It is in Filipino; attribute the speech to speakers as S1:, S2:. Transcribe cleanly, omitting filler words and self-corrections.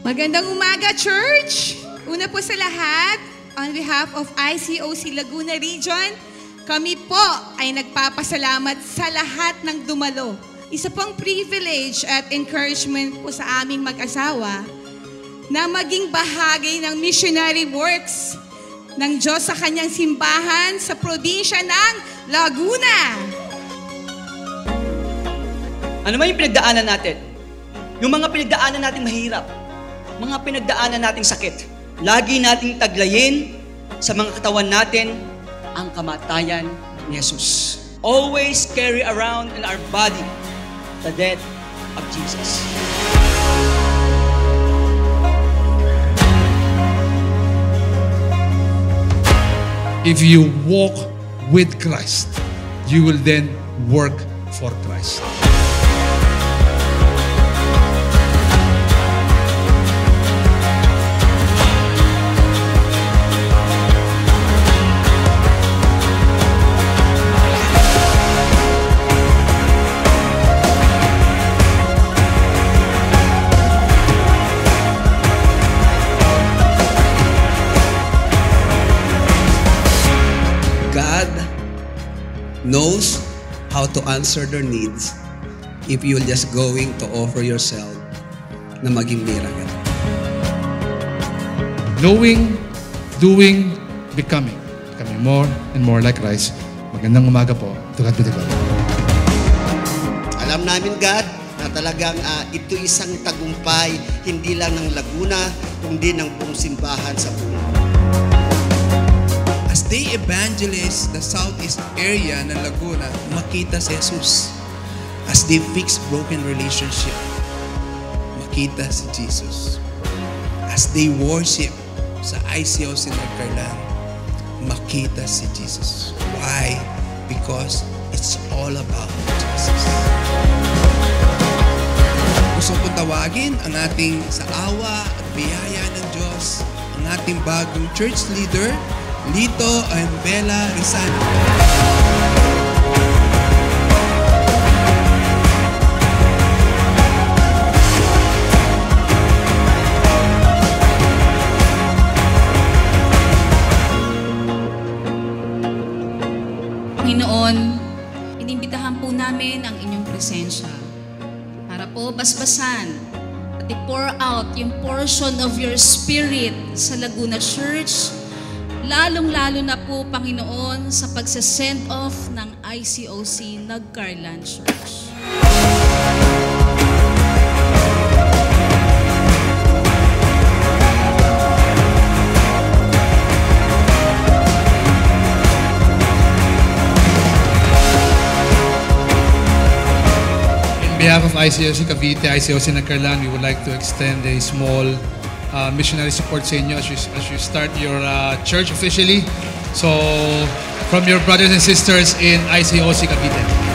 S1: Magandang umaga, Church! Una po sa lahat, on behalf of ICOC Laguna Region, kami po ay nagpapasalamat sa lahat ng dumalo. Isa pong privilege at encouragement po sa aming mag-asawa na maging bahagi ng missionary works ng Diyos sa kanyang simbahan sa probinsya ng Laguna.
S2: Ano man yung pinagdaanan natin? Yung mga pinagdaanan natin mahirap, mga pinagdaanan nating sakit, lagi nating taglayin sa mga katawan natin ang kamatayan ni Jesus. Always carry around in our body the death of Jesus.
S3: If you walk with Christ, you will then work for Christ.
S4: God knows how to answer their needs if you're just going to offer yourself na maging miracle.
S3: Knowing, doing, becoming more and more like Christ. Magandang umaga po. To God be the glory.
S5: Alam namin, God, na talagang ito isang tagumpay, hindi lang ng Laguna, kundi ng buong simbahan sa buong.
S6: As they evangelize the southeast area ng Laguna, makita si Jesus. As they fix broken relationship, makita si Jesus. As they worship sa ICOC Nagcarlan, makita si Jesus. Why? Because it's all about Jesus. Gusto ko tawagin ang ating sa awa at biyaya ng Diyos, ang ating bagong church leader, Lito and Bella Rizal.
S7: Panginoon, inimbitahan po namin ang inyong presensya para po basbasan at i-pour out yung portion of your spirit sa Laguna Church, lalong-lalo na po, Panginoon, sa pagsa-send off ng ICOC Nagcarlan Church.
S3: On behalf of ICOC Cavite, ICOC Nagcarlan, we would like to extend a small missionary support sa inyo as you start your church officially. So, from your brothers and sisters in ICOC Cavite.